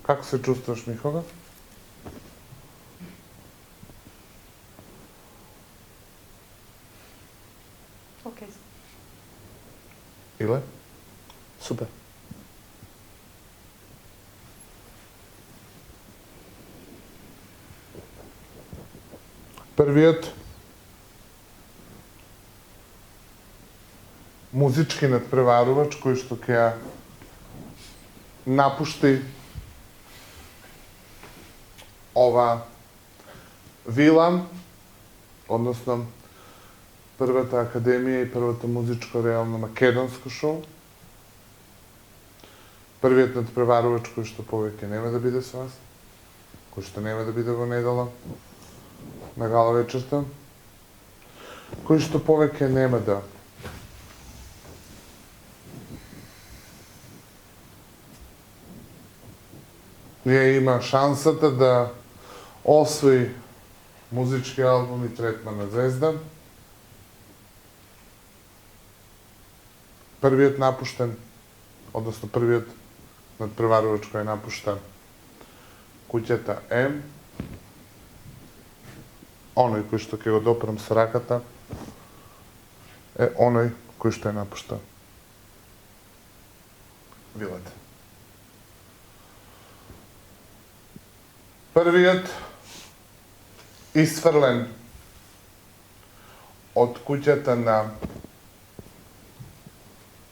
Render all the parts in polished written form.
Како се чувствуваш, Михога? Океј. Иле? Супер. Првиот музички надпреварувач кој што ќе ја напушти ова вила, односно првата академија и првото музичко реално македонско шоу. Првиот надпреварувач кој што повеќе нема да биде со вас, кој што нема да биде во недела на гала вечерта, кој што повеќе нема да ја има шансата да освои музички албум и третман на Звезда. Првиот напуштен, односно првиот надпреварувач кој напушта куќата М, оној кој што ќе го допрам со раката, е оној кој што ја напушта вилата. Првиот исфрлен од куќата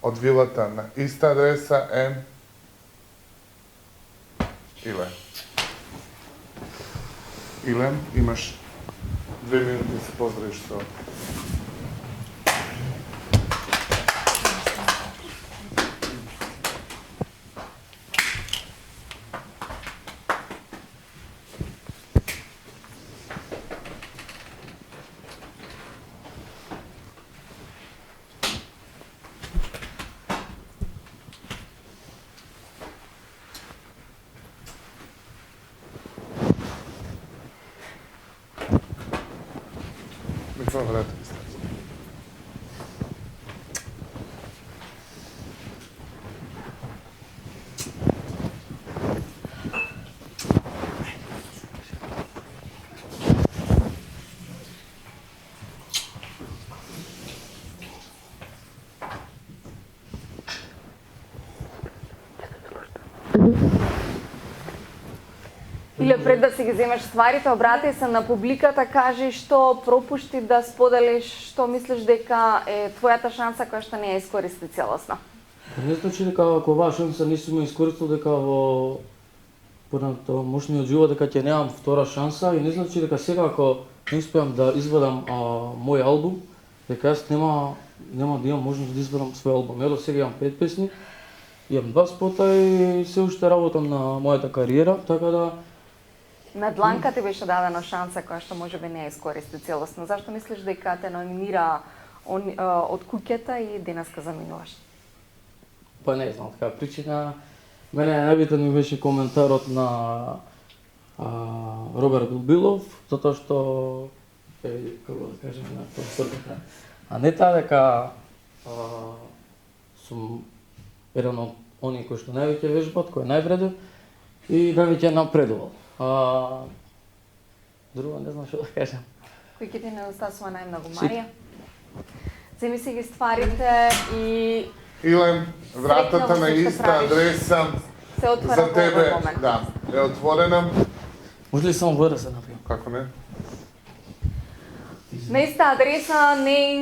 од вилата на иста адреса е Иле. Иле, имаш 2 минути да се поздравиш со врата. Иле пред да си ги земеш стварите, обрати се на публиката, кажи што пропушти да споделиш, што мислиш дека е твојата шанса која што не ја искористи целосно. Не значи дека ако оваа шанса не сум ја искористил, дека во понатомошниот живот дека ќе немам втора шанса, и не значи дека сега ако не успеам да извадам мој албум, дека јас нема да имам можност да извадам свој албум. Ето сега имам 5 песни, имам 2 спота и се уште работам на мојата кариера, така да На Дланка ти беше дадена шанса која што можеби не ја искористи целосно. Зашто мислиш дека те номинира од куќата и денеска заминуваш? Па не знам, така причина. Мене најбитен ми беше коментарот на Роберт Билбилов, затоа што како да кажем на концертот а не таа дека сум еден од оние кои што највеќе вежбат, кој е највреден и највеќе напредувал. Друго не знам што да кажам. Кој ќе ти недостасува најмногу, Марија? Земи си ги стварите и Иле, вратата на иста адреса се отвора за во тебе, овој момент. да, е отворена. Може ли само вода се напијам? Како не? На иста адреса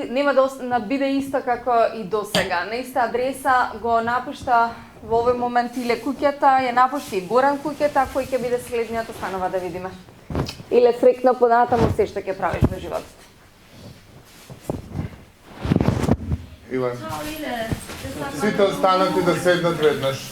нема да биде иста како и досега. На иста адреса го напушта во овој момент Иле куќата, ја напушти и Горан куќата, кој ќе биде следниот, останува да видиме. Иле срекна понатаму се што ќе правиш во животот. Иле. Сите останати да седнат веднаш.